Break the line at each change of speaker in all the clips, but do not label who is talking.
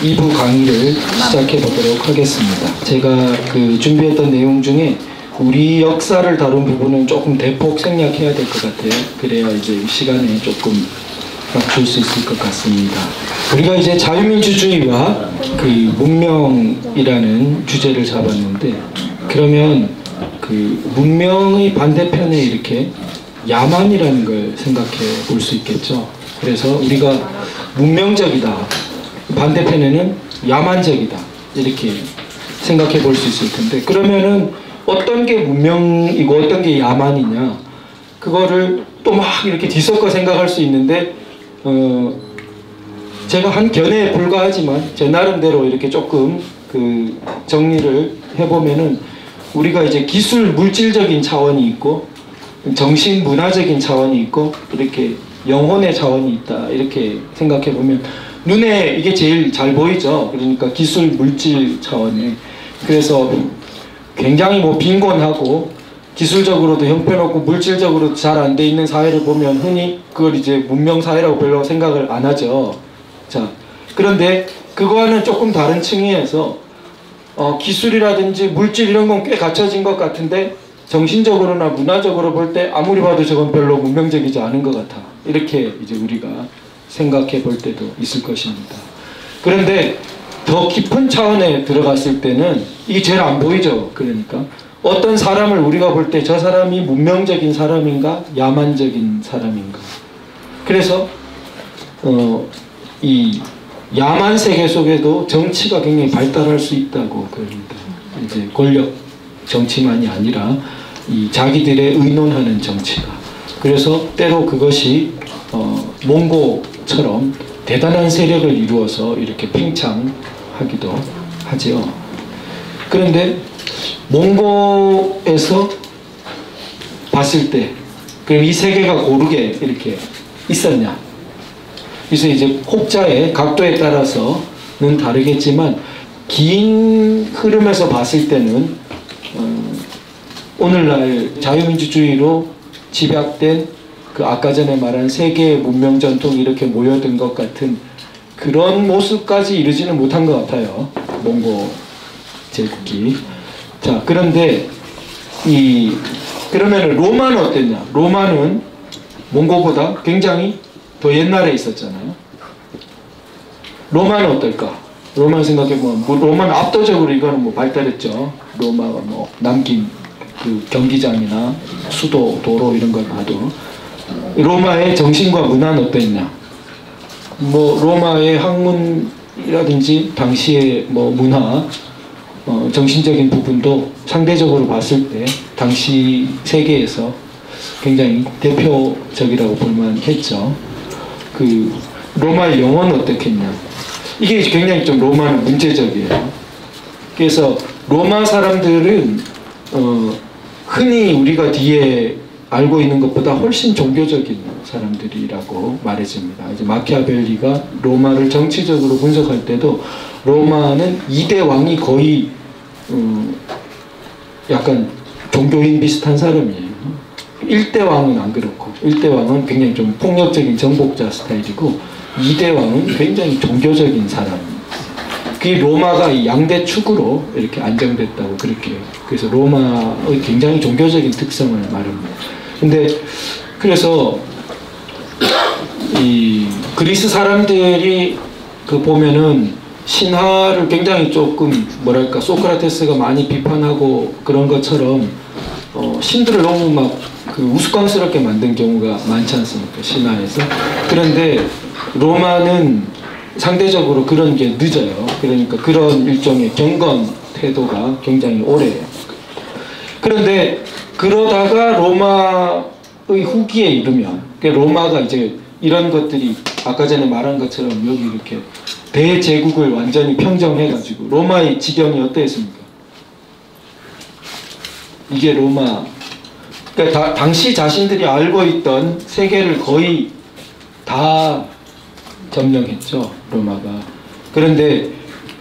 2부 강의를 시작해 보도록 하겠습니다. 제가 준비했던 내용 중에 우리 역사를 다룬 부분은 조금 대폭 생략해야 될 것 같아요. 그래야 이제 시간에 조금 맞출 수 있을 것 같습니다. 우리가 이제 자유민주주의와 문명이라는 주제를 잡았는데, 그러면 문명의 반대편에 이렇게 야만이라는 걸 생각해 볼 수 있겠죠. 그래서 우리가 문명적이다, 반대편에는 야만적이다, 이렇게 생각해 볼 수 있을 텐데, 그러면은 어떤 게 문명이고 어떤 게 야만이냐, 그거를 또 막 이렇게 뒤섞어 생각할 수 있는데, 제가 한 견해에 불과하지만 제 나름대로 이렇게 조금 정리를 해보면은, 우리가 이제 기술 물질적인 차원이 있고 정신 문화적인 차원이 있고 이렇게 영혼의 차원이 있다, 이렇게 생각해 보면 눈에 이게 제일 잘 보이죠. 그러니까 기술 물질 차원에. 그래서 굉장히 빈곤하고 기술적으로도 형편없고 물질적으로도 잘 안 돼 있는 사회를 보면 흔히 그걸 이제 문명 사회라고 별로 생각을 안 하죠. 자, 그런데 그거와는 조금 다른 층위에서 기술이라든지 물질 이런 건 꽤 갖춰진 것 같은데 정신적으로나 문화적으로 볼 때 아무리 봐도 저건 별로 문명적이지 않은 것 같아, 이렇게 이제 우리가 생각해 볼 때도 있을 것입니다. 그런데 더 깊은 차원에 들어갔을 때는 이게 제일 안 보이죠. 그러니까 어떤 사람을 우리가 볼 때 저 사람이 문명적인 사람인가 야만적인 사람인가. 그래서 이 야만 세계 속에도 정치가 굉장히 발달할 수 있다고. 그러니까 이제 권력 정치만이 아니라 이 자기들의 의논하는 정치가. 그래서 때로 그것이 몽고처럼 대단한 세력을 이루어서 이렇게 팽창하기도 하죠. 그런데 몽고에서 봤을 때 그럼 이 세계가 고르게 이렇게 있었냐? 그래서 이제 혹자의 각도에 따라서는 다르겠지만 긴 흐름에서 봤을 때는 오늘날 자유민주주의로 집약된 아까 전에 말한 세계의 문명 전통이 이렇게 모여든 것 같은 그런 모습까지 이르지는 못한 것 같아요. 몽고 제국이. 자, 그런데 그러면 로마는 어땠냐? 로마는 몽고보다 굉장히 더 옛날에 있었잖아요. 로마는 어떨까? 로마 생각해보면 로마는 압도적으로 이거는 발달했죠. 로마가 남긴 경기장이나 수도, 도로 이런 걸 봐도 로마의 정신과 문화는 어땠냐? 로마의 학문이라든지 당시의 문화, 정신적인 부분도 상대적으로 봤을 때 당시 세계에서 굉장히 대표적이라고 볼만했죠. 로마의 영어는 어떻겠냐? 이게 굉장히 좀 로마는 문제적이에요. 그래서 로마 사람들은 흔히 우리가 뒤에 알고 있는 것보다 훨씬 종교적인 사람들이라고 말해집니다. 이제 마키아벨리가 로마를 정치적으로 분석할 때도 로마는 2대 왕이 거의 약간 종교인 비슷한 사람이에요. 1대 왕은 안 그렇고 1대 왕은 굉장히 좀 폭력적인 정복자 스타일이고 2대 왕은 굉장히 종교적인 사람. 그게 로마가 이 양대 축으로 이렇게 안정됐다고 그렇게. 그래서 로마의 굉장히 종교적인 특성을 말합니다. 근데 그래서 이 그리스 사람들이 보면은 신화를 굉장히 조금 뭐랄까 소크라테스가 많이 비판하고 그런 것처럼 신들을 너무 우스꽝스럽게 만든 경우가 많지 않습니까? 신화에서. 그런데 로마는 상대적으로 그런 게 늦어요. 그러니까 그런 일종의 경건 태도가 굉장히 오래요. 그런데 그러다가 로마의 후기에 이르면 로마가 이제 이런 것들이 아까 전에 말한 것처럼 여기 이렇게 대제국을 완전히 평정해가지고 로마의 지경이 어땠습니까? 이게 로마, 그러니까 당시 자신들이 알고 있던 세계를 거의 다 점령했죠, 로마가. 그런데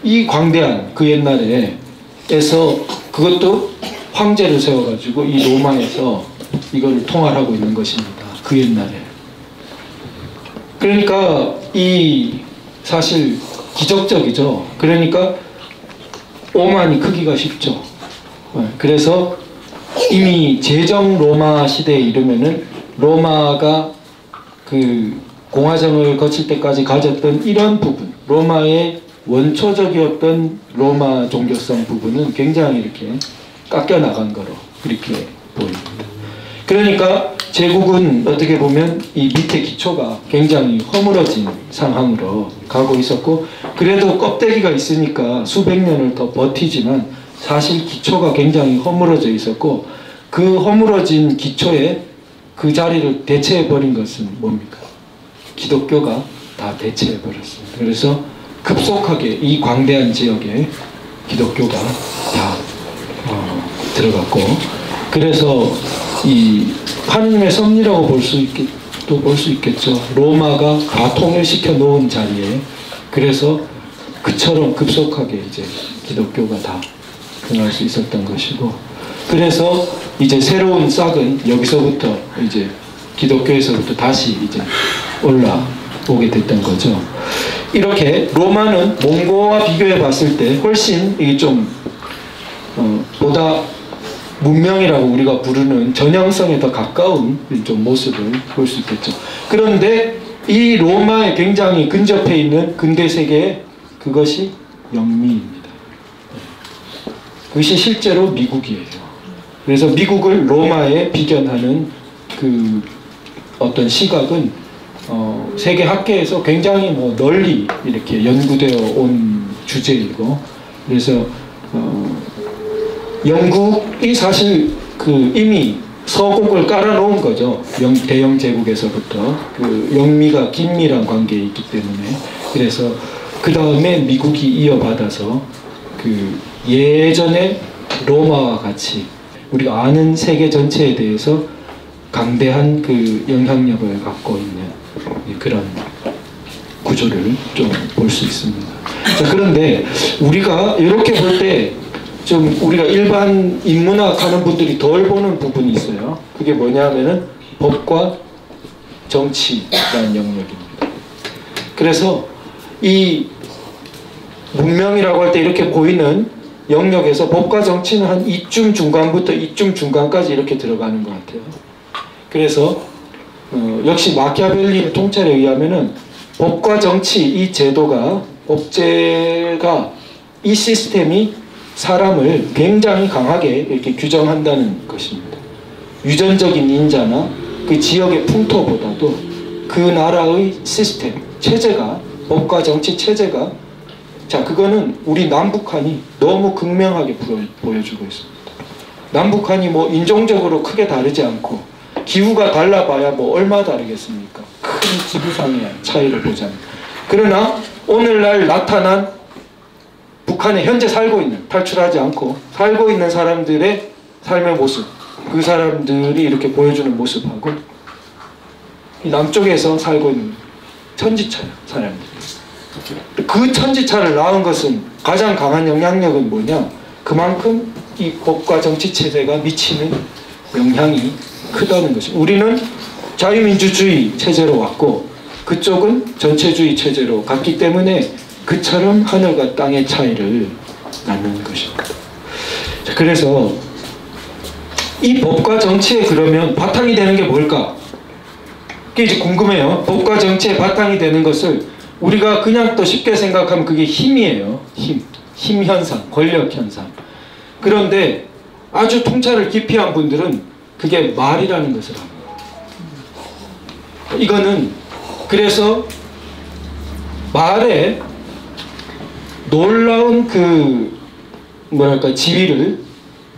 이 광대한 그 옛날에서 그것도 황제를 세워가지고 이 로마에서 이거를 통할하고 있는 것입니다. 그 옛날에. 그러니까 이 사실 기적적이죠. 그러니까 오만이 크기가 쉽죠. 그래서 이미 제정 로마 시대에 이르면은 로마가 그 공화정을 거칠 때까지 가졌던 이런 부분, 로마의 원초적이었던 로마 종교성 부분은 굉장히 이렇게 깎여 나간 거로 이렇게 보입니다. 그러니까 제국은 어떻게 보면 이 밑에 기초가 굉장히 허물어진 상황으로 가고 있었고, 그래도 껍데기가 있으니까 수백 년을 더 버티지만 사실 기초가 굉장히 허물어져 있었고, 그 허물어진 기초에 그 자리를 대체해버린 것은 뭡니까? 기독교가 다 대체해버렸습니다. 그래서 급속하게 이 광대한 지역에 기독교가 다 들어갔고, 그래서 이 하느님의 섭리라고 볼 수 있겠죠. 로마가 다 통일시켜 놓은 자리에, 그래서 그처럼 급속하게 이제 기독교가 다 등할 수 있었던 것이고, 그래서 이제 새로운 싹은 여기서부터 이제 기독교에서부터 다시 이제 올라오게 됐던 거죠. 이렇게 로마는 몽고와 비교해 봤을 때 훨씬 이게 좀 보다 문명이라고 우리가 부르는 전형성에 더 가까운 좀 모습을 볼 수 있겠죠. 그런데 이 로마에 굉장히 근접해 있는 근대 세계에 그것이 영미입니다. 그것이 실제로 미국이에요. 그래서 미국을 로마에 비견하는 그 어떤 시각은 세계 학계에서 굉장히 뭐 널리 이렇게 연구되어 온 주제이고, 그래서 영국이 사실 그 이미 서곡을 깔아놓은 거죠. 대영 제국에서부터 그 영미가 긴밀한 관계에 있기 때문에. 그래서 그 다음에 미국이 이어받아서 그 예전에 로마와 같이 우리가 아는 세계 전체에 대해서 강대한 그 영향력을 갖고 있는 그런 구조를 좀 볼 수 있습니다. 자, 그런데 우리가 이렇게 볼 때 좀 우리가 일반 인문학 하는 분들이 덜 보는 부분이 있어요. 그게 뭐냐면은 법과 정치라는 영역입니다. 그래서 이 문명이라고 할 때 이렇게 보이는 영역에서 법과 정치는 한 이쯤 중간부터 이쯤 중간까지 이렇게 들어가는 것 같아요. 그래서 역시 마키아벨리의 통찰에 의하면은 법과 정치, 이 제도가, 법제가, 이 시스템이 사람을 굉장히 강하게 이렇게 규정한다는 것입니다. 유전적인 인자나 그 지역의 풍토보다도 그 나라의 시스템, 체제가, 법과 정치 체제가, 자, 그거는 우리 남북한이 너무 극명하게 보여주고 있습니다. 남북한이 뭐 인종적으로 크게 다르지 않고 기후가 달라봐야 뭐 얼마 다르겠습니까? 큰 지구상의 차이를 보자면. 그러나 오늘날 나타난 북한에 현재 살고 있는, 탈출하지 않고 살고 있는 사람들의 삶의 모습, 그 사람들이 이렇게 보여주는 모습하고 이 남쪽에서 살고 있는 천지차예요, 사람들이. 그 천지차를 낳은 것은 가장 강한 영향력은 뭐냐? 그만큼 이 법과 정치 체제가 미치는 영향이 크다는 것입니다. 우리는 자유민주주의 체제로 왔고 그쪽은 전체주의 체제로 갔기 때문에 그처럼 하늘과 땅의 차이를 낳는 것입니다. 자, 그래서 이 법과 정치에 그러면 바탕이 되는 게 뭘까? 그게 이제 궁금해요. 법과 정치의 바탕이 되는 것을 우리가 그냥 또 쉽게 생각하면 그게 힘이에요. 힘 현상, 권력 현상. 그런데 아주 통찰을 깊이 한 분들은 그게 말이라는 것을 합니다. 이거는 그래서 말에 놀라운 그 뭐랄까 지위를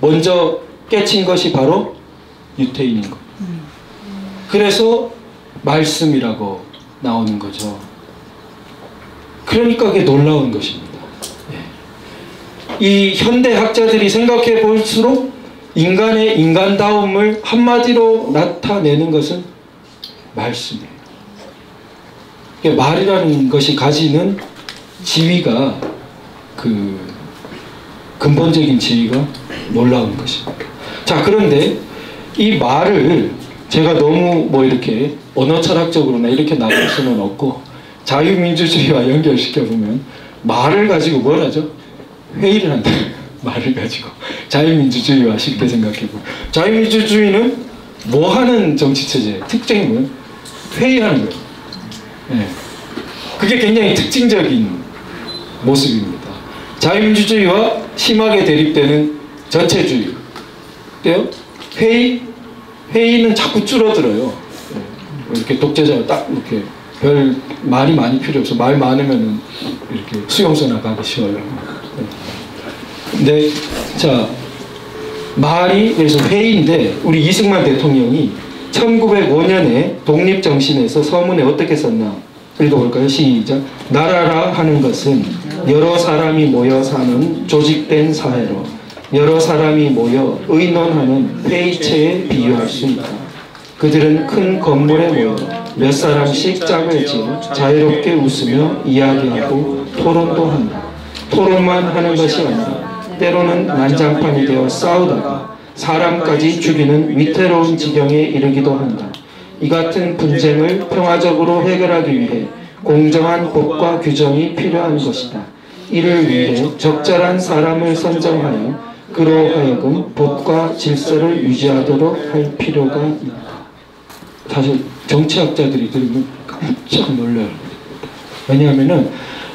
먼저 깨친 것이 바로 유태인인 것. 그래서 말씀이라고 나오는 거죠. 그러니까 그게 놀라운 것입니다. 이 현대 학자들이 생각해 볼수록 인간의 인간다움을 한마디로 나타내는 것은 말씀이에요. 말이라는 것이 가지는 지위가 그 근본적인 지위가 놀라운 것입니다. 자, 그런데 이 말을 제가 너무 뭐 이렇게 언어 철학적으로나 이렇게 나눌 수는 없고 자유민주주의와 연결시켜 보면 말을 가지고 뭘 하죠? 회의를 한다. 말을 가지고. 자유민주주의와 쉽게 생각해보면. 자유민주주의는 뭐 하는 정치체제예요? 특징이 뭐예요? 회의하는 거예요. 네. 그게 굉장히 특징적인 모습입니다. 자유민주주의와 심하게 대립되는 전체주의. 어때요? 회의는 자꾸 줄어들어요. 이렇게 독재자가 딱 이렇게 별 말이 많이 필요 없어. 말 많으면은 이렇게 수용소나 가기 쉬워요. 근데 자, 말이 그래서 회의인데 우리 이승만 대통령이 1905년에 독립정신에서 서문에 어떻게 썼나 읽어볼까요? 시작. 나라라 하는 것은 여러 사람이 모여 사는 조직된 사회로 여러 사람이 모여 의논하는 회의체에 비유할 수 있다. 그들은 큰 건물에 모여 몇 사람씩 짝을 지어 자유롭게 웃으며 이야기하고 토론도 한다. 토론만 하는 것이 아니라 때로는 난장판이 되어 싸우다가 사람까지 죽이는 위태로운 지경에 이르기도 한다. 이 같은 분쟁을 평화적으로 해결하기 위해 공정한 법과 규정이 필요한 것이다. 이를 위해 적절한 사람을 선정하여 그로 하여금 법과 질서를 유지하도록 할 필요가 있다. 사실 정치학자들이 들으면 깜짝 놀라요. 왜냐하면은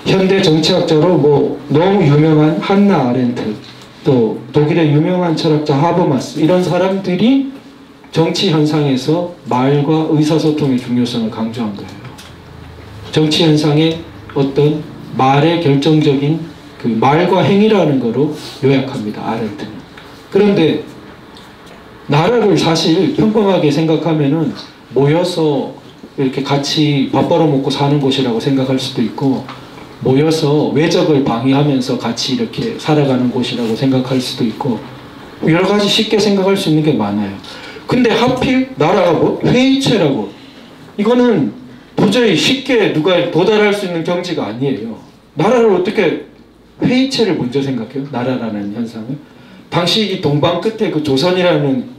현대 정치학자로 뭐 너무 유명한 한나 아렌트, 또 독일의 유명한 철학자 하버마스, 이런 사람들이 정치 현상에서 말과 의사소통의 중요성을 강조한 거예요. 정치 현상의 어떤 말의 결정적인 그 말과 행위라는 거로 요약합니다. 아렌트는. 그런데 나라를 사실 평범하게 생각하면은 모여서 이렇게 같이 밥 벌어먹고 사는 곳이라고 생각할 수도 있고, 모여서 외적을 방위하면서 같이 이렇게 살아가는 곳이라고 생각할 수도 있고, 여러 가지 쉽게 생각할 수 있는 게 많아요. 근데 하필 나라가 뭐 회의체라고, 이거는 도저히 쉽게 누가 도달할 수 있는 경지가 아니에요. 나라를 어떻게 회의체를 먼저 생각해요? 나라라는 현상을. 당시 이 동방 끝에 그 조선이라는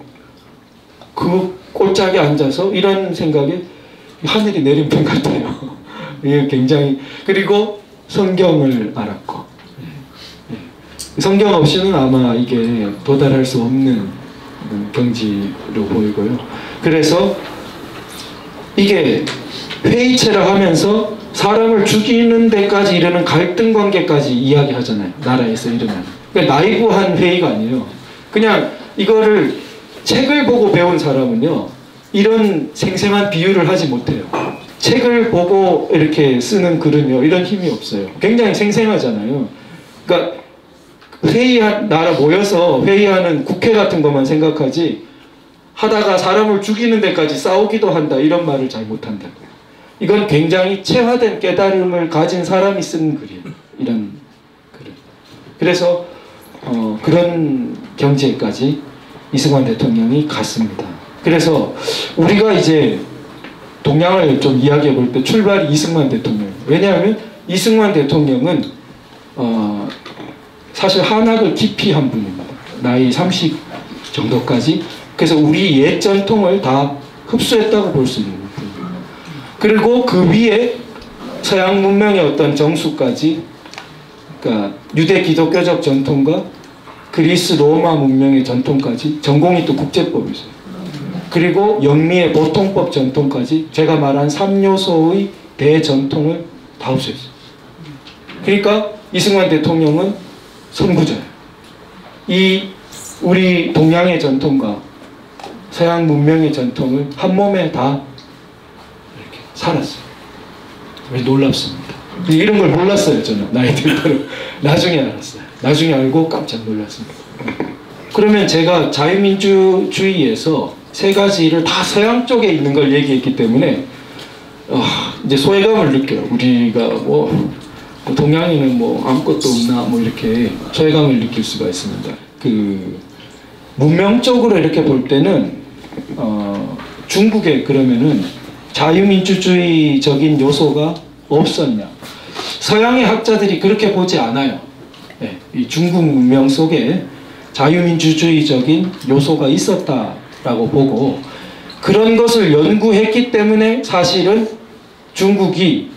그 꼴짝에 앉아서 이런 생각에 하늘이 내린 분 같아요. 이게 굉장히. 그리고 성경을 알았고, 성경 없이는 아마 이게 도달할 수 없는 경지로 보이고요. 그래서 이게 회의체라 하면서 사람을 죽이는 데까지 이르는 갈등 관계까지 이야기하잖아요. 나라에서 일어나는. 그러니까 나이브한 회의가 아니에요. 그냥 이거를 책을 보고 배운 사람은요, 이런 생생한 비유를 하지 못해요. 책을 보고 이렇게 쓰는 글은요, 이런 힘이 없어요. 굉장히 생생하잖아요. 그러니까 나라 모여서 회의하는 국회 같은 것만 생각하지, 하다가 사람을 죽이는 데까지 싸우기도 한다, 이런 말을 잘 못한다고요. 이건 굉장히 체화된 깨달음을 가진 사람이 쓴 글이에요. 이런 글은. 그래서 그런 경지에까지 이승만 대통령이 갔습니다. 그래서 우리가 이제 동양을 좀 이야기해 볼 때 출발이 이승만 대통령. 왜냐하면 이승만 대통령은 사실 한학을 깊이 한 분입니다. 나이 30 정도까지. 그래서 우리 옛 전통을 다 흡수했다고 볼 수 있는 분입니다. 그리고 그 위에 서양 문명의 어떤 정수까지, 그러니까 유대 기독교적 전통과 그리스 로마 문명의 전통까지, 전공이 또 국제법이죠. 그리고 영미의 보통법 전통까지 제가 말한 3요소의 대전통을 다 흡수했어요. 그러니까 이승만 대통령은 선구자예요. 이 우리 동양의 전통과 서양 문명의 전통을 한 몸에 다 이렇게 살았어요. 놀랍습니다. 이런 걸 몰랐어요, 저는. 나이 들도록. 나중에 알았어요. 나중에 알고 깜짝 놀랐습니다. 그러면 제가 자유민주주의에서 세 가지를 다 서양 쪽에 있는 걸 얘기했기 때문에 이제 소외감을 느껴요. 우리가 뭐 동양에는 뭐 아무것도 없나 뭐 이렇게 소외감을 느낄 수가 있습니다. 그 문명적으로 이렇게 볼 때는 중국에 그러면은 자유민주주의적인 요소가 없었냐? 서양의 학자들이 그렇게 보지 않아요. 네, 이 중국 문명 속에 자유민주주의적인 요소가 있었다라고 보고, 그런 것을 연구했기 때문에 사실은 중국이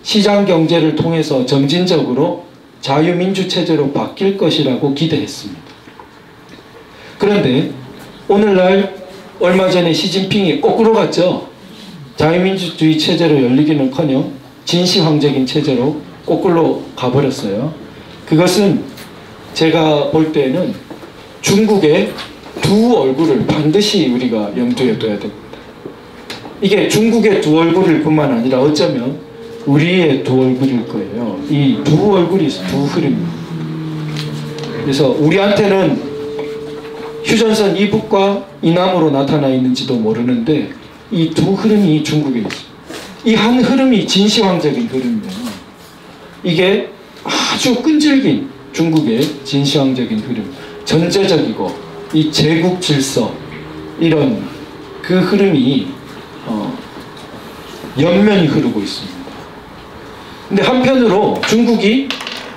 시장 경제를 통해서 점진적으로 자유민주 체제로 바뀔 것이라고 기대했습니다. 그런데 오늘날 얼마 전에 시진핑이 거꾸로 갔죠. 자유민주주의 체제로 열리기는커녕 진시황적인 체제로 거꾸로 가버렸어요. 그것은 제가 볼 때는 중국의 두 얼굴을 반드시 우리가 염두에 둬야 됩니다. 이게 중국의 두 얼굴일 뿐만 아니라 어쩌면 우리의 두 얼굴일 거예요. 이 두 얼굴이 있어요. 두 흐름입니다. 그래서 우리한테는 휴전선 이북과 이남으로 나타나 있는지도 모르는데 이 두 흐름이 중국에 있어요. 이 한 흐름이 진시황적인 흐름이에요. 이게 아주 끈질긴 중국의 진시황적인 흐름, 전제적이고 이 제국 질서, 이런 그 흐름이 연면이 흐르고 있습니다. 근데 한편으로 중국이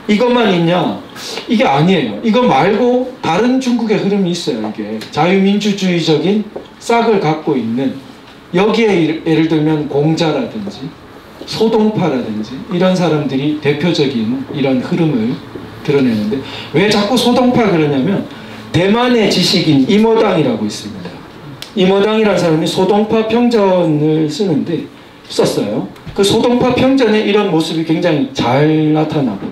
이것만 있냐? 이게 아니에요. 이거 말고 다른 중국의 흐름이 있어요. 이게 자유민주주의적인 싹을 갖고 있는, 여기에 예를 들면 공자라든지 소동파라든지 이런 사람들이 대표적인 이런 흐름을 드러내는데, 왜 자꾸 소동파 그러냐면 대만의 지식인 이모당이라고 있습니다. 이모당이라는 사람이 소동파 평전을 썼어요. 그 소동파 평전에 이런 모습이 굉장히 잘 나타나고,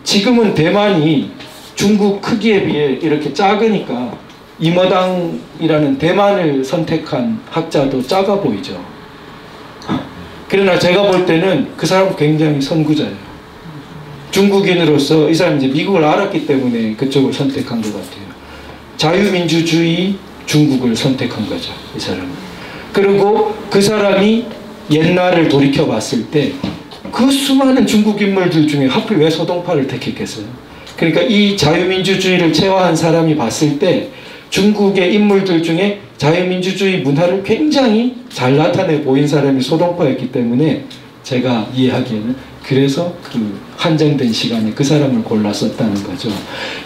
지금은 대만이 중국 크기에 비해 이렇게 작으니까 이모당이라는 대만을 선택한 학자도 작아 보이죠. 그러나 제가 볼 때는 그 사람은 굉장히 선구자예요. 중국인으로서 이 사람이 이제 미국을 알았기 때문에 그쪽을 선택한 것 같아요. 자유민주주의 중국을 선택한 거죠, 이 사람은. 그리고 그 사람이 옛날을 돌이켜 봤을 때 그 수많은 중국 인물들 중에 하필 왜 소동파를 택했겠어요? 그러니까 이 자유민주주의를 체화한 사람이 봤을 때 중국의 인물들 중에 자유민주주의 문화를 굉장히 잘 나타내 보인 사람이 소동파였기 때문에 제가 이해하기에는, 그래서 그 한정된 시간에 그 사람을 골랐었다는 거죠.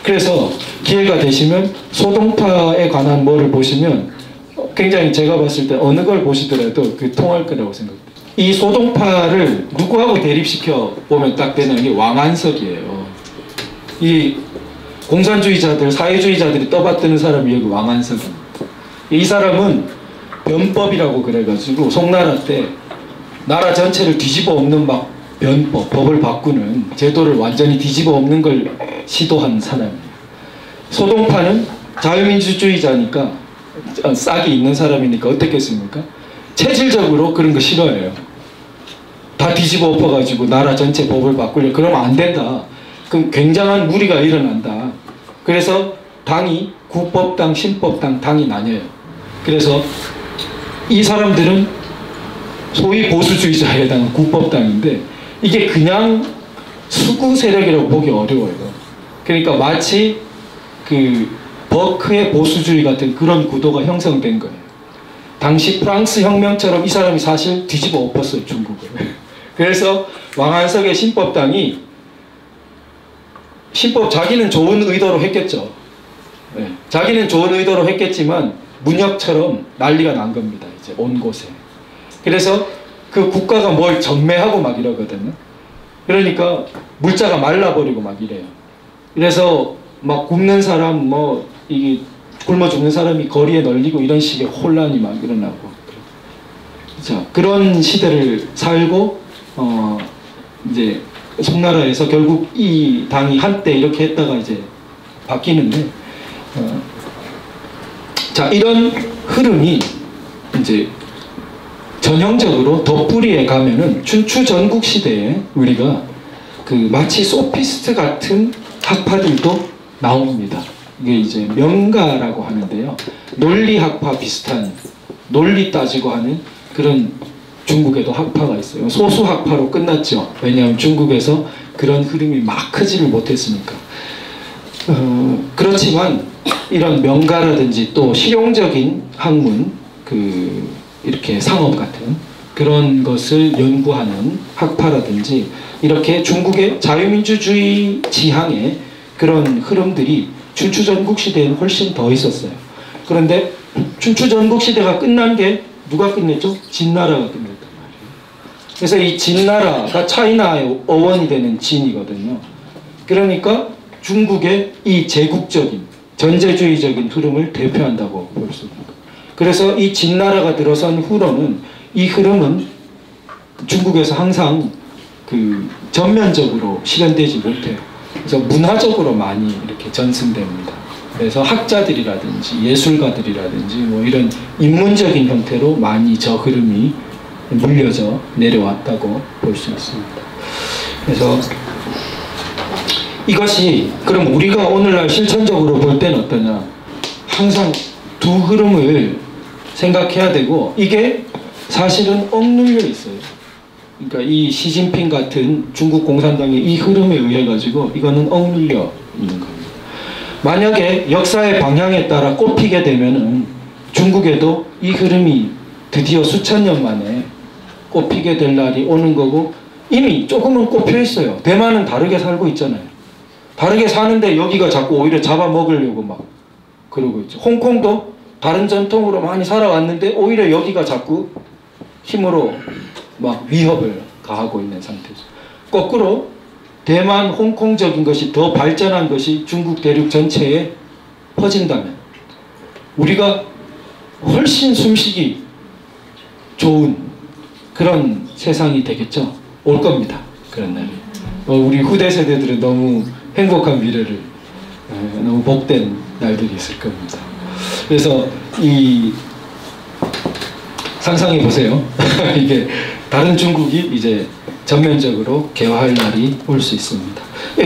그래서 기회가 되시면 소동파에 관한 뭐를 보시면 굉장히 제가 봤을 때 어느 걸 보시더라도 통할 거라고 생각합니다. 이 소동파를 누구하고 대립시켜 보면 딱 되는 게 왕안석이에요. 이 공산주의자들, 사회주의자들이 떠받드는 사람이 여기 왕안석입니다. 이 사람은 변법이라고 그래가지고 송나라 때 나라 전체를 뒤집어 엎는 막 변법, 법을 바꾸는, 제도를 완전히 뒤집어 엎는 걸 시도한 사람이에요. 소동파는 자유민주주의자니까, 싹이 있는 사람이니까 어떻겠습니까? 체질적으로 그런 거 싫어해요. 다 뒤집어 엎어가지고 나라 전체 법을 바꾸려 그러면 안 된다. 그럼 굉장한 무리가 일어난다. 그래서 당이 구법당, 신법당, 당이 나뉘어요. 그래서 이 사람들은 소위 보수주의자에 해당하는 구법당인데, 이게 그냥 수구 세력이라고 보기 어려워요. 그러니까 마치 버크의 보수주의 같은 그런 구도가 형성된 거예요. 당시 프랑스 혁명처럼 이 사람이 사실 뒤집어 엎었어요, 중국을. 그래서 왕안석의 신법당이 자기는 좋은 의도로 했겠죠. 네. 자기는 좋은 의도로 했겠지만 문혁처럼 난리가 난 겁니다. 이제 온 곳에. 그래서 그 국가가 뭘 전매하고 막 이러거든요. 그러니까 물자가 말라버리고 막 이래요. 그래서 막 굶는 사람, 이게 굶어 죽는 사람이 거리에 널리고 이런 식의 혼란이 막 일어나고. 자, 그런 시대를 살고 이제 송나라에서 결국 이 당이 한때 이렇게 했다가 이제 바뀌는데, 자, 이런 흐름이 이제 전형적으로 덧뿌리에 가면은 춘추 전국 시대에 우리가 마치 소피스트 같은 학파들도 나옵니다. 이게 이제 명가라고 하는데요. 논리학파 비슷한, 논리 따지고 하는 그런 중국에도 학파가 있어요. 소수학파로 끝났죠. 왜냐하면 중국에서 그런 흐름이 막 크지를 못했으니까. 그렇지만 이런 명가라든지 또 실용적인 학문, 이렇게 상업 같은 그런 것을 연구하는 학파라든지, 이렇게 중국의 자유민주주의 지향의 그런 흐름들이 춘추전국 시대에는 훨씬 더 있었어요. 그런데 춘추전국 시대가 끝난 게 누가 끝냈죠? 진나라가 끝냈단 말이에요. 그래서 이 진나라가 차이나의 어원이 되는 진이거든요. 그러니까 중국의 이 제국적인 전제주의적인 흐름을 대표한다고 볼 수 있습니다. 그래서 이 진나라가 들어선 후로는 이 흐름은 중국에서 항상 그 전면적으로 실현되지 못해요. 그래서 문화적으로 많이 이렇게 전승됩니다. 그래서 학자들이라든지 예술가들이라든지 뭐 이런 인문적인 형태로 많이 저 흐름이 물려져 내려왔다고 볼 수 있습니다. 그래서 이것이 그럼 우리가 오늘날 실천적으로 볼 때는 어떠냐? 항상 두 흐름을 생각해야 되고 이게 사실은 억눌려 있어요. 그러니까 이 시진핑 같은 중국 공산당의 이 흐름에 의해 가지고 이거는 억눌려 있는 겁니다. 만약에 역사의 방향에 따라 꼽히게 되면은 중국에도 이 흐름이 드디어 수천 년 만에 꼽히게 될 날이 오는 거고 이미 조금은 꼽혀 있어요. 대만은 다르게 살고 있잖아요. 다르게 사는데 여기가 자꾸 오히려 잡아먹으려고 막 그러고 있죠. 홍콩도 다른 전통으로 많이 살아왔는데 오히려 여기가 자꾸 힘으로 막 위협을 가하고 있는 상태죠. 거꾸로 대만, 홍콩적인 것이 더 발전한 것이 중국 대륙 전체에 퍼진다면 우리가 훨씬 숨쉬기 좋은 그런 세상이 되겠죠. 올 겁니다. 그런 날이. 우리 후대 세대들은 너무 행복한 미래를 너무 복된 날들이 있을 겁니다. 그래서 이 상상해 보세요. 이게 다른 중국이 이제 전면적으로 개화할 날이 올 수 있습니다.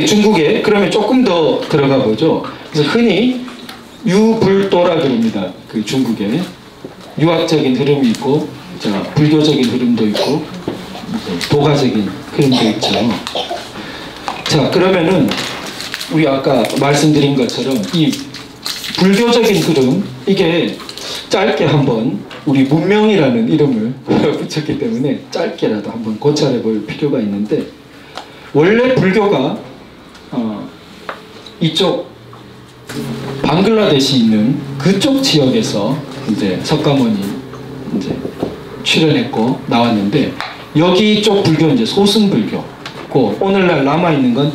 중국에 그러면 조금 더 들어가 보죠. 그래서 흔히 유불도라 그럽니다. 그 중국에 유학적인 흐름이 있고 불교적인 흐름도 있고 도가적인 흐름도 있죠. 자, 그러면은 우리 아까 말씀드린 것처럼 이 불교적인 흐름 이게 짧게 한번 우리 문명이라는 이름을 붙였기 때문에 짧게라도 한번 고찰해 볼 필요가 있는데 원래 불교가 이쪽 방글라데시 있는 그쪽 지역에서 이제 석가모니 이제 출연했고 나왔는데 여기 쪽 불교는 이제 소승불교고 오늘날 남아 있는 건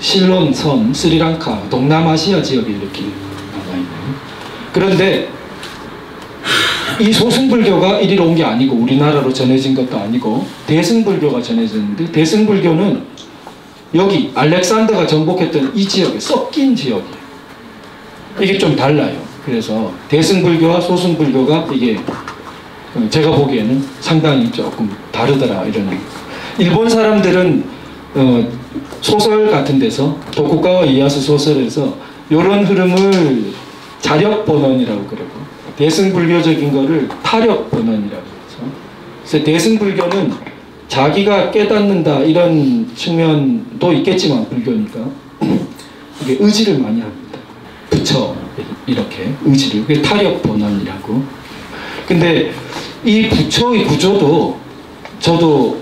실론 섬, 스리랑카, 동남아시아 지역에 이렇게 남아 있는. 그런데 이 소승불교가 이리로 온 게 아니고 우리나라로 전해진 것도 아니고 대승불교가 전해졌는데 대승불교는 여기 알렉산더가 정복했던 이 지역에 섞인 지역이에요. 이게 좀 달라요. 그래서 대승불교와 소승불교가 이게 제가 보기에는 상당히 조금 다르더라 이런. 일본 사람들은 소설 같은 데서 도쿠가와 이에야스 소설에서 이런 흐름을 자력본원이라고 그러고 대승불교적인 거를 타력본원이라고 그러죠. 그래서 대승불교는 자기가 깨닫는다 이런 측면도 있겠지만 불교니까 이게 의지를 많이 합니다. 부처 이렇게 의지를. 그게 타력본원이라고. 근데 이 부처의 구조도 저도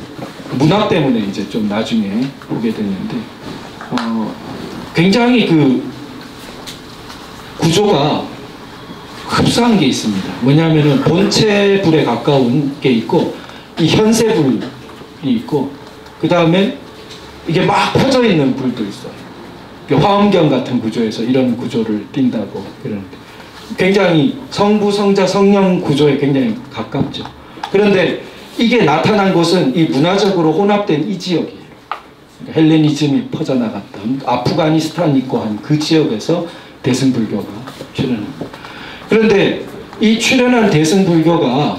문학 때문에 이제 좀 나중에 보게 됐는데 굉장히 그 구조가 흡사한 게 있습니다. 뭐냐면은 본체불에 가까운 게 있고 이 현세불이 있고 그 다음에 이게 막 퍼져 있는 불도 있어요. 화엄경 같은 구조에서 이런 구조를 띈다고 그러는데 굉장히 성부, 성자, 성령 구조에 굉장히 가깝죠. 그런데 이게 나타난 곳은 이 문화적으로 혼합된 이 지역이에요. 그러니까 헬레니즘이 퍼져나갔던 아프가니스탄 있고 한 그 지역에서 대승불교가 출현합니다. 그런데 이 출현한 대승불교가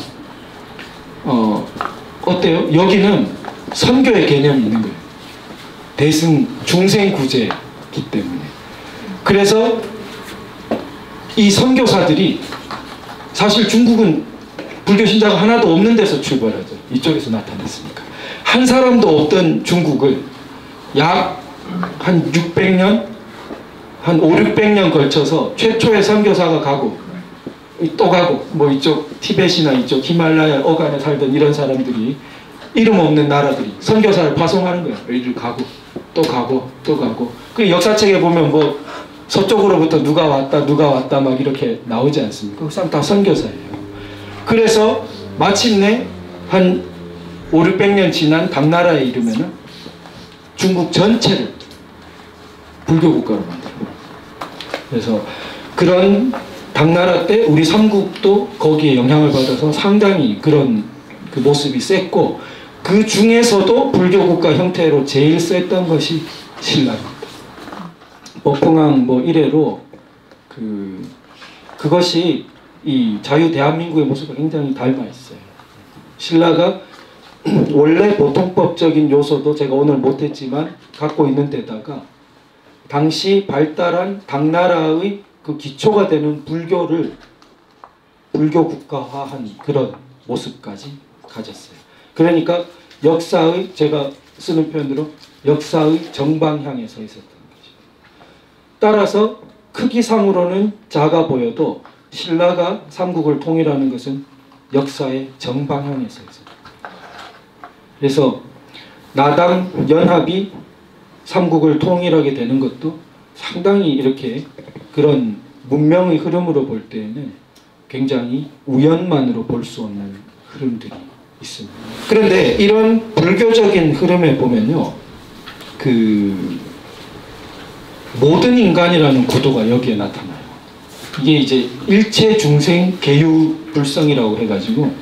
어때요? 여기는 선교의 개념이 있는 거예요. 대승, 중생구제이기 때문에. 그래서 이 선교사들이 사실 중국은 불교 신자가 하나도 없는 데서 출발하죠. 이쪽에서 나타났으니까. 한 사람도 없던 중국을 약 한 600년? 한 5, 600년 걸쳐서 최초의 선교사가 가고 또 가고 뭐 이쪽 티벳이나 이쪽 히말라야 어간에 살던 이런 사람들이 이름 없는 나라들이 선교사를 파송하는 거예요. 이리로 가고 또 가고 또 가고. 그 역사책에 보면 뭐 서쪽으로부터 누가 왔다 막 이렇게 나오지 않습니까? 그 사람 다 선교사예요. 그래서 마침내 한 5, 600년 지난 당나라에 이르면은 중국 전체를 불교 국가로 만들고, 그래서 그런 당나라 때 우리 삼국도 거기에 영향을 받아서 상당히 그런 그 모습이 셌고, 그 중에서도 불교 국가 형태로 제일 셌던 것이 신라입니다. 법흥왕 이래로 그것이 이 자유 대한민국의 모습과 굉장히 닮아 있어요. 신라가 원래 보통법적인 요소도 제가 오늘 못했지만 갖고 있는 데다가 당시 발달한 당나라의 그 기초가 되는 불교를 불교 국가화한 그런 모습까지 가졌어요. 그러니까 역사의, 제가 쓰는 표현으로 역사의 정방향에 서 있었던 것이죠. 따라서 크기상으로는 작아 보여도 신라가 삼국을 통일하는 것은 역사의 정방향에 서 있었다. 그래서 나당 연합이 삼국을 통일하게 되는 것도 상당히 이렇게 그런 문명의 흐름으로 볼 때에는 굉장히 우연만으로 볼 수 없는 흐름들이 있습니다. 그런데 이런 불교적인 흐름에 보면요, 그 모든 인간이라는 구도가 여기에 나타나요. 이게 이제 일체 중생 계유불성이라고 해가지고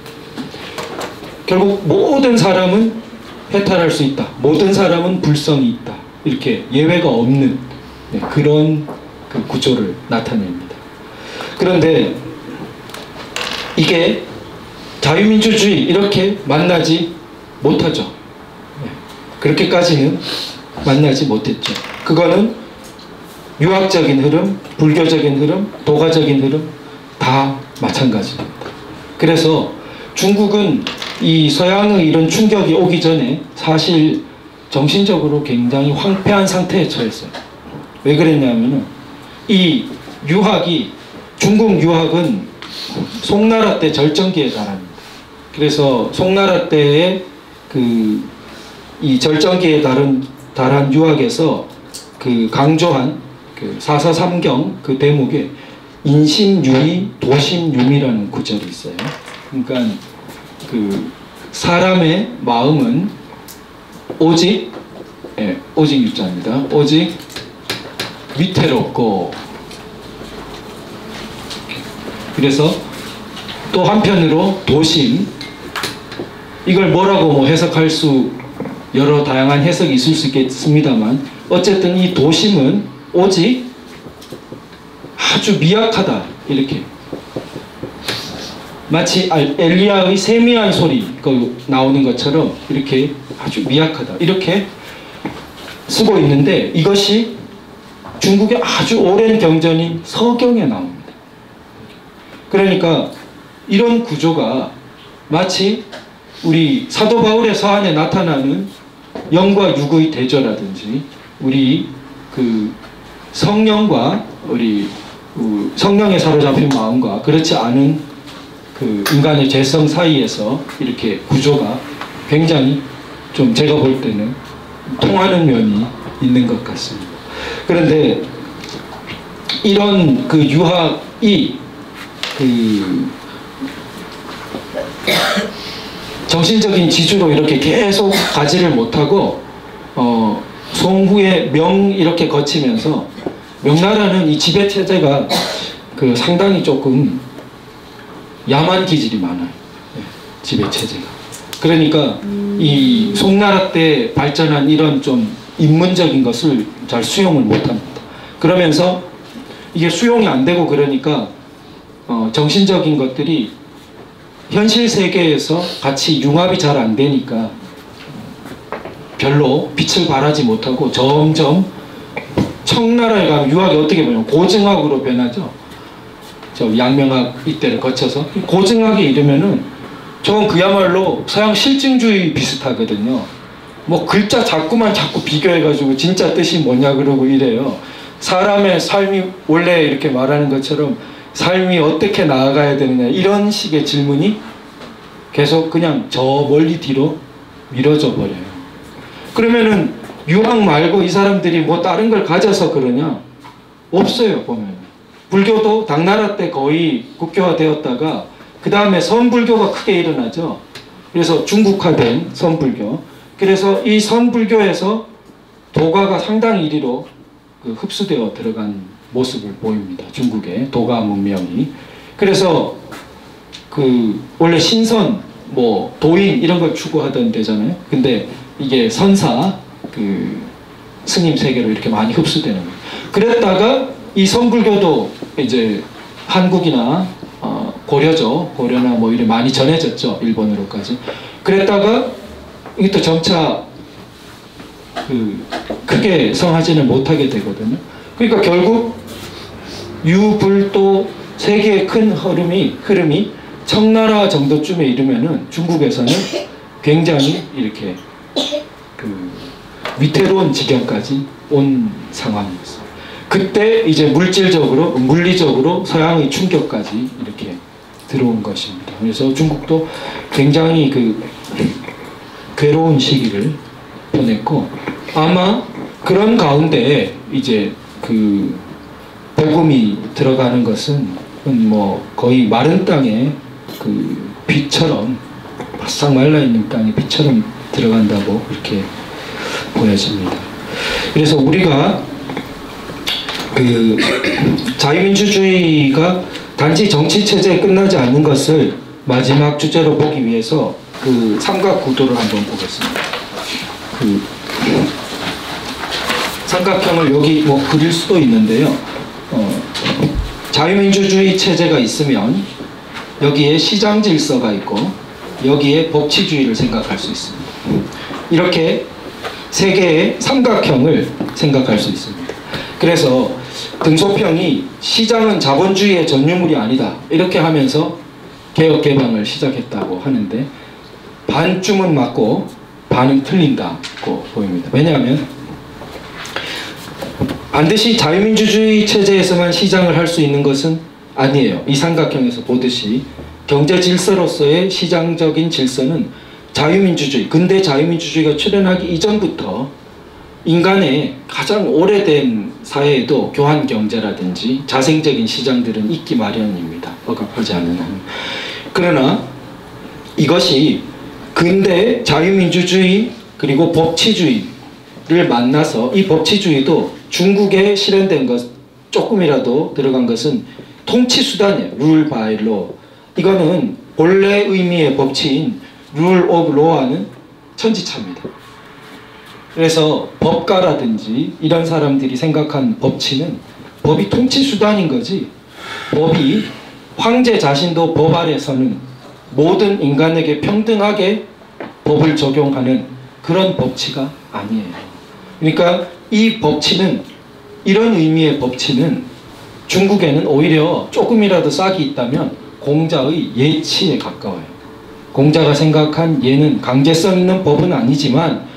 결국 모든 사람은 해탈할 수 있다, 모든 사람은 불성이 있다, 이렇게 예외가 없는 그런 그 구조를 나타냅니다. 그런데 이게 자유민주주의 이렇게 만나지 못하죠. 그렇게까지는 만나지 못했죠. 그거는 유학적인 흐름, 불교적인 흐름, 도가적인 흐름 다 마찬가지입니다. 그래서 중국은 이 서양의 이런 충격이 오기 전에 사실 정신적으로 굉장히 황폐한 상태에 처했어요. 왜 그랬냐면은 이 유학이, 중국 유학은 송나라 때 절정기에 달합니다. 그래서 송나라 때의 이 절정기에 달한 유학에서 그 강조한 그 사서삼경 그 대목에 인심유의 도심유미라는 구절이 있어요. 그러니까 그 사람의 마음은 오직, 오직 유자입니다. 오직 위태롭고, 그래서 또 한편으로 도심, 이걸 뭐라고 해석할 수, 여러 다양한 해석이 있을 수 있겠습니다만 어쨌든 이 도심은 오직 아주 미약하다, 이렇게 마치 엘리야의 세미한 소리 나오는 것처럼 이렇게 아주 미약하다, 이렇게 쓰고 있는데 이것이 중국의 아주 오랜 경전인 서경에 나옵니다. 그러니까 이런 구조가 마치 우리 사도 바울의 서한에 나타나는 영과 육의 대조라든지 우리 그 성령과 우리 성령에 사로잡힌 마음과 그렇지 않은 그 인간의 죄성 사이에서 이렇게 구조가 굉장히 좀 제가 볼 때는 통하는 면이 있는 것 같습니다. 그런데 이런 그 유학이 그 정신적인 지주로 이렇게 계속 가지를 못하고 송후의 명 이렇게 거치면서 명나라는 이 지배 체제가 그 상당히 조금 야만 기질이 많아요. 지배 체제가. 그러니까 이 송나라 때 발전한 이런 좀 인문적인 것을 잘 수용을 못합니다. 그러면서 이게 수용이 안 되고 그러니까 정신적인 것들이 현실 세계에서 같이 융합이 잘 안 되니까 별로 빛을 발하지 못하고 점점 청나라에 가면 유학이 어떻게 보면 고증학으로 변하죠. 저 양명학 이때를 거쳐서 고증학에 이르면은 저건 그야말로 서양 실증주의 비슷하거든요. 뭐 글자 자꾸 비교해가지고 진짜 뜻이 뭐냐 그러고 이래요. 사람의 삶이 원래 이렇게 말하는 것처럼 삶이 어떻게 나아가야 되느냐 이런 식의 질문이 계속 그냥 저 멀리 뒤로 미뤄져 버려요. 그러면은 유학 말고 이 사람들이 뭐 다른 걸 가져서 그러냐? 없어요. 보면 불교도 당나라 때 거의 국교화 되었다가 그 다음에 선불교가 크게 일어나죠. 그래서 중국화된 선불교. 그래서 이 선불교에서 도가가 상당 이리로 그 흡수되어 들어간 모습을 보입니다. 중국의 도가 문명이. 그래서 그 원래 신선, 뭐 도인 이런 걸 추구하던 데잖아요. 근데 이게 선사, 그 스님 세계로 이렇게 많이 흡수되는 거예요. 그랬다가 이 선불교도 이제 한국이나 고려죠. 고려나 뭐 이렇게 많이 전해졌죠. 일본으로까지. 그랬다가 이게 또 점차 그 크게 성하지는 못하게 되거든요. 그러니까 결국 유불도 세계의 큰 흐름이 청나라 정도쯤에 이르면은 중국에서는 굉장히 이렇게 그 위태로운 지경까지 온 상황이었어요. 그때 이제 물리적으로 서양의 충격까지 이렇게 들어온 것입니다. 그래서 중국도 굉장히 그 괴로운 시기를 보냈고, 아마 그런 가운데 이제 그 복음이 들어가는 것은 뭐 거의 마른 땅에 그 비처럼, 바싹 말라있는 땅에 비처럼 들어간다고 이렇게 보여집니다. 그래서 우리가 그 자유민주주의가 단지 정치체제에 끝나지 않는 것을 마지막 주제로 보기 위해서 그 삼각구도를 한번 보겠습니다. 그 삼각형을 여기 뭐 그릴 수도 있는데요. 자유민주주의 체제가 있으면 여기에 시장 질서가 있고 여기에 법치주의를 생각할 수 있습니다. 이렇게 세 개의 삼각형을 생각할 수 있습니다. 그래서 등소평이 시장은 자본주의의 전유물이 아니다 이렇게 하면서 개혁개방을 시작했다고 하는데, 반쯤은 맞고 반은 틀린다고 보입니다. 왜냐하면 반드시 자유민주주의 체제에서만 시장을 할 수 있는 것은 아니에요. 이 삼각형에서 보듯이 경제 질서로서의 시장적인 질서는 자유민주주의, 근대 자유민주주의가 출현하기 이전부터 인간의 가장 오래된 사회에도 교환경제라든지 자생적인 시장들은 있기 마련입니다. 억압하지 않는 한. 그러나 이것이 근대 자유민주주의 그리고 법치주의를 만나서 이 법치주의도 중국에 실현된 것, 조금이라도 들어간 것은 통치수단이에요. 룰 바이 로. 이거는 본래 의미의 법치인 룰 오브 로와는 천지차입니다. 그래서 법가라든지 이런 사람들이 생각한 법치는 법이 통치수단인 거지, 법이 황제 자신도 법 아래 서는 모든 인간에게 평등하게 법을 적용하는 그런 법치가 아니에요. 그러니까 이 법치는, 이런 의미의 법치는 중국에는 오히려 조금이라도 싹이 있다면 공자의 예치에 가까워요. 공자가 생각한 예는 강제성 있는 법은 아니지만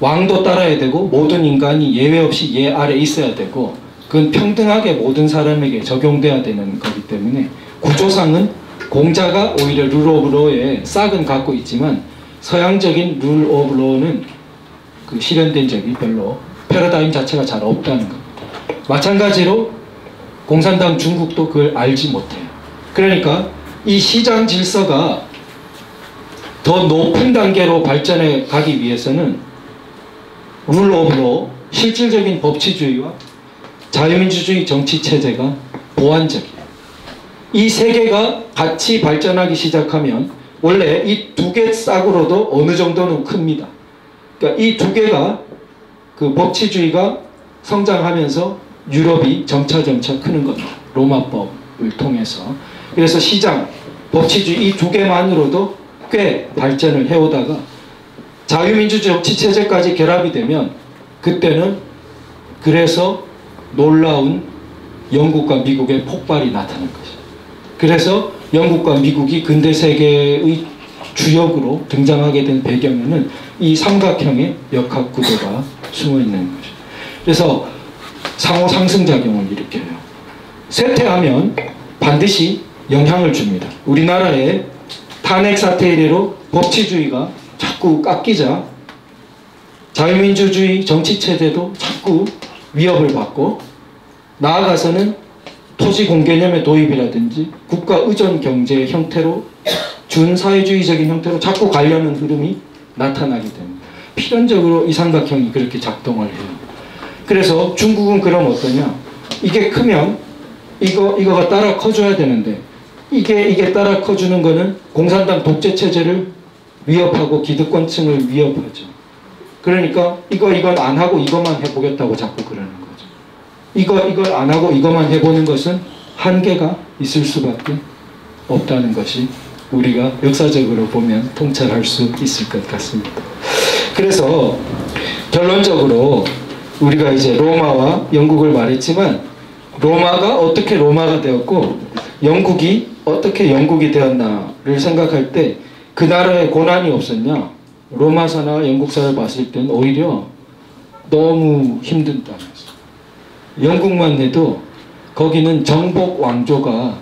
왕도 따라야 되고 모든 인간이 예외 없이 예 아래 있어야 되고 그건 평등하게 모든 사람에게 적용돼야 되는 거기 때문에 구조상은 공자가 오히려 룰 오브 로의 싹은 갖고 있지만 서양적인 룰 오브 로는 그 실현된 적이 별로, 패러다임 자체가 잘 없다는 겁니다. 마찬가지로 공산당 중국도 그걸 알지 못해요. 그러니까 이 시장 질서가 더 높은 단계로 발전해 가기 위해서는 룰 오브 로, 실질적인 법치주의와 자유민주주의 정치체제가 보완적이에요. 이 세 개가 같이 발전하기 시작하면 원래 이 두 개 싹으로도 어느 정도는 큽니다. 그러니까 이 두 개가, 그 법치주의가 성장하면서 유럽이 점차 크는 겁니다. 로마법을 통해서. 그래서 시장, 법치주의 이 두 개만으로도 꽤 발전을 해오다가 자유민주주의 정치체제까지 결합이 되면 그때는 그래서 놀라운 영국과 미국의 폭발이 나타난 것이죠. 그래서 영국과 미국이 근대 세계의 주역으로 등장하게 된 배경에는 이 삼각형의 역학구도가 숨어있는 것이죠. 그래서 상호 상승작용을 일으켜요. 쇠퇴하면 반드시 영향을 줍니다. 우리나라의 탄핵 사태 이래로 법치주의가 자꾸 깎이자 자유민주주의 정치체제도 자꾸 위협을 받고, 나아가서는 토지 공개념의 도입이라든지 국가 의존 경제의 형태로 준사회주의적인 형태로 자꾸 가려는 흐름이 나타나게 됩니다. 필연적으로 이 삼각형이 그렇게 작동을 해요. 그래서 중국은 그럼 어떠냐? 이게 크면 이거가 따라 커줘야 되는데 이게 따라 커주는 거는 공산당 독재 체제를 위협하고 기득권층을 위협하죠. 그러니까 이건 안 하고 이것만 해보겠다고 자꾸 그러는 거죠. 이걸 안 하고 이것만 해보는 것은 한계가 있을 수밖에 없다는 것이 우리가 역사적으로 보면 통찰할 수 있을 것 같습니다. 그래서 결론적으로 우리가 이제 로마와 영국을 말했지만 로마가 어떻게 로마가 되었고 영국이 어떻게 영국이 되었나를 생각할 때 그 나라에 고난이 없었냐? 로마사나 영국사를 봤을 때는 오히려 너무 힘든다면서. 영국만 해도 거기는 정복 왕조가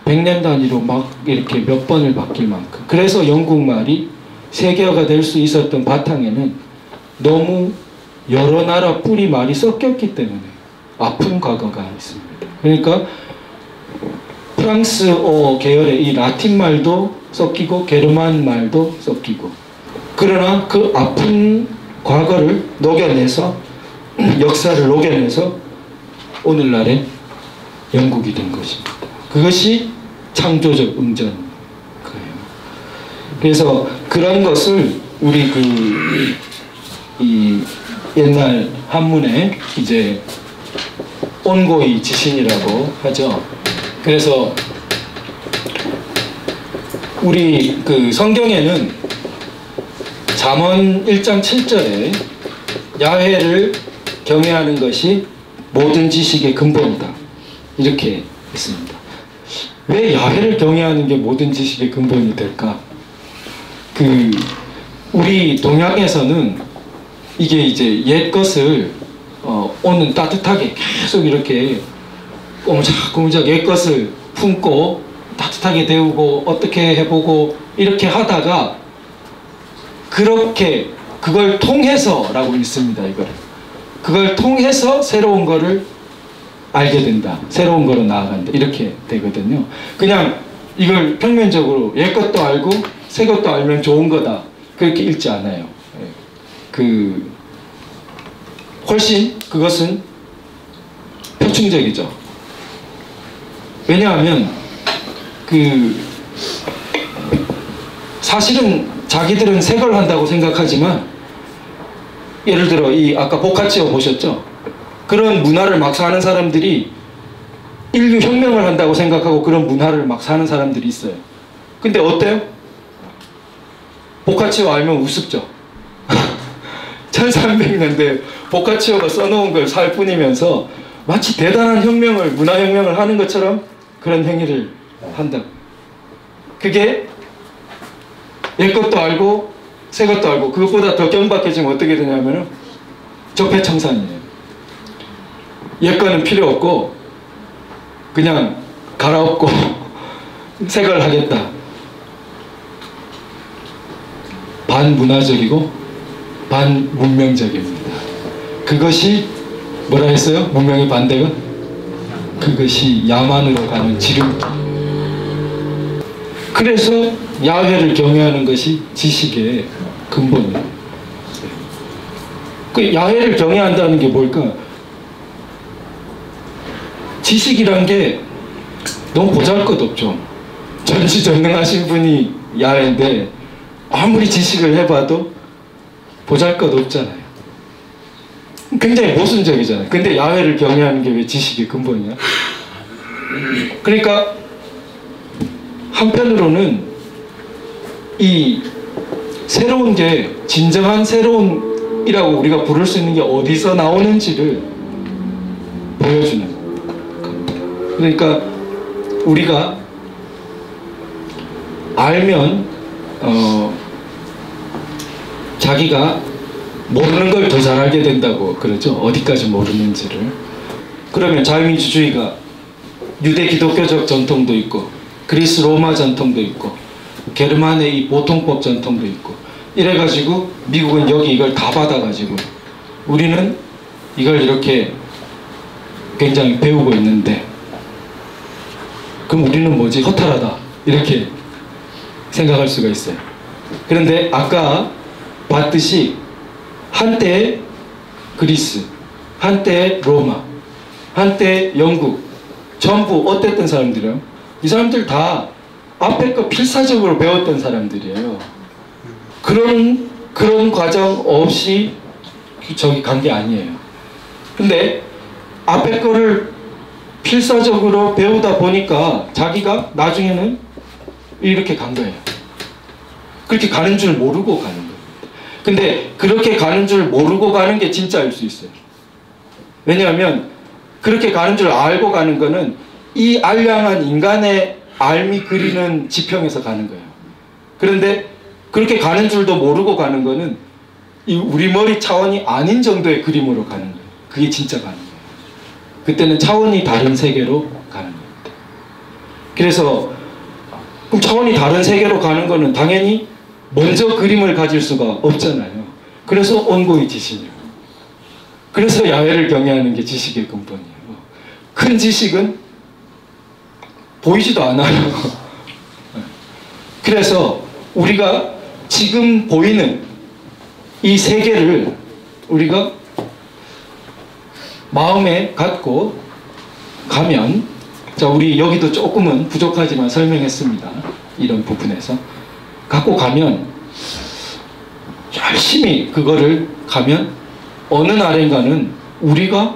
100년 단위로 막 이렇게 몇 번을 바뀔 만큼. 그래서 영국말이 세계화가 될 수 있었던 바탕에는 너무 여러 나라 뿌리 말이 섞였기 때문에 아픈 과거가 있습니다. 그러니까 프랑스어 계열의 이 라틴 말도 섞이고 게르만 말도 섞이고, 그러나 그 아픈 과거를 녹여내서 역사를 녹여내서 오늘날의 영국이 된 것입니다. 그것이 창조적 응전인 거예요. 그래서 그런 것을 우리 이 옛날 한문에 이제 온고의 지신이라고 하죠. 그래서 우리 성경에는 잠언 1장 7절에 야훼를 경외하는 것이 모든 지식의 근본이다, 이렇게 했습니다. 왜 야훼를 경외하는 게 모든 지식의 근본이 될까? 우리 동양에서는 이게 이제 옛 것을 오는 따뜻하게 계속 이렇게 꼬무작꼬무작 옛 것을 품고 따뜻하게 데우고 어떻게 해보고 이렇게 하다가 그걸 통해서라고 있습니다. 그걸 통해서 새로운 거를 알게 된다, 새로운 거로 나아간다, 이렇게 되거든요. 그냥 이걸 평면적으로 옛 것도 알고 새 것도 알면 좋은 거다, 그렇게 읽지 않아요. 훨씬 그것은 표충적이죠. 왜냐하면 사실은 자기들은 새 걸 한다고 생각하지만, 예를 들어 아까 보카치오 보셨죠? 그런 문화를 막 사는 사람들이 인류 혁명을 한다고 생각하고 그런 문화를 막 사는 사람들이 있어요. 근데 어때요? 보카치오 알면 우습죠? 1300년대 보카치오가 써놓은 걸 살 뿐이면서 마치 대단한 문화혁명을 하는 것처럼 그런 행위를 한다. 그게 옛 것도 알고 새 것도 알고, 그것보다 더 경박해지면 어떻게 되냐면은 적폐청산이에요. 옛 거는 필요 없고 그냥 갈아엎고 새 걸 하겠다. 반문화적이고 반문명적입니다. 그것이 뭐라 했어요? 문명의 반대가? 그것이 야만으로 가는 지름길. 그래서 야훼를 경외하는 것이 지식의 근본이에요. 야훼를 경외한다는 게 뭘까? 지식이란 게 너무 보잘것없죠. 전지전능하신 분이 야훼인데 아무리 지식을 해봐도 보잘것없잖아요. 굉장히 모순적이잖아요. 근데 야훼를 경외하는 게 왜 지식의 근본이야? 그러니까 한편으로는 이 새로운 게 진정한 새로운이라고 우리가 부를 수 있는 게 어디서 나오는지를 보여주는 겁니다. 그러니까 우리가 알면 자기가 모르는 걸 더 잘 알게 된다고 그러죠. 어디까지 모르는지를. 그러면 자유민주주의가 유대 기독교적 전통도 있고 그리스 로마 전통도 있고 게르만의 이 보통법 전통도 있고 이래가지고 미국은 여기 이걸 다 받아가지고 우리는 이걸 이렇게 굉장히 배우고 있는데, 그럼 우리는 뭐지? 허탈하다, 이렇게 생각할 수가 있어요. 그런데 아까 봤듯이 한때 그리스, 한때 로마, 한때 영국 전부 어땠던 사람들이에요? 이 사람들 다 앞에 거 필사적으로 배웠던 사람들이에요. 그런 과정 없이 저기 간 게 아니에요. 근데 앞에 거를 필사적으로 배우다 보니까 자기가 나중에는 이렇게 간 거예요. 그렇게 가는 줄 모르고 가는 거예요. 근데 그렇게 가는 줄 모르고 가는 게 진짜일 수 있어요. 왜냐하면 그렇게 가는 줄 알고 가는 거는 이 알량한 인간의 알미 그리는 지평에서 가는 거예요. 그런데 그렇게 가는 줄도 모르고 가는 거는 이 우리 머리 차원이 아닌 정도의 그림으로 가는 거예요. 그게 진짜 가는 거예요. 그때는 차원이 다른 세계로 가는 거예요. 그래서 그럼 차원이 다른 세계로 가는 거는 당연히 먼저 그림을 가질 수가 없잖아요. 그래서 온고의 지식이에요. 그래서 야외를 경외하는 게 지식의 근본이에요. 큰 지식은 보이지도 않아요. 그래서 우리가 지금 보이는 이 세계를 우리가 마음에 갖고 가면, 자, 우리 여기도 조금은 부족하지만 설명했습니다. 이런 부분에서 갖고 가면, 열심히 그거를 가면 어느 날인가는 우리가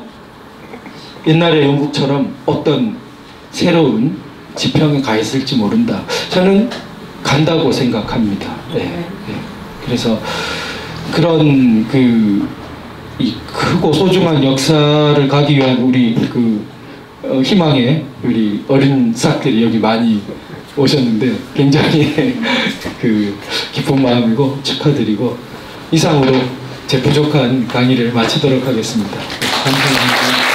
옛날에 영국처럼 어떤 새로운 지평에 가 있을지 모른다. 저는 간다고 생각합니다. 네. 네. 그래서 그런 이 크고 소중한 역사를 가기 위한 우리 희망의 우리 어린 싹들이 여기 많이 오셨는데 굉장히 기쁜 마음이고 축하드리고, 이상으로 제 부족한 강의를 마치도록 하겠습니다. 감사합니다.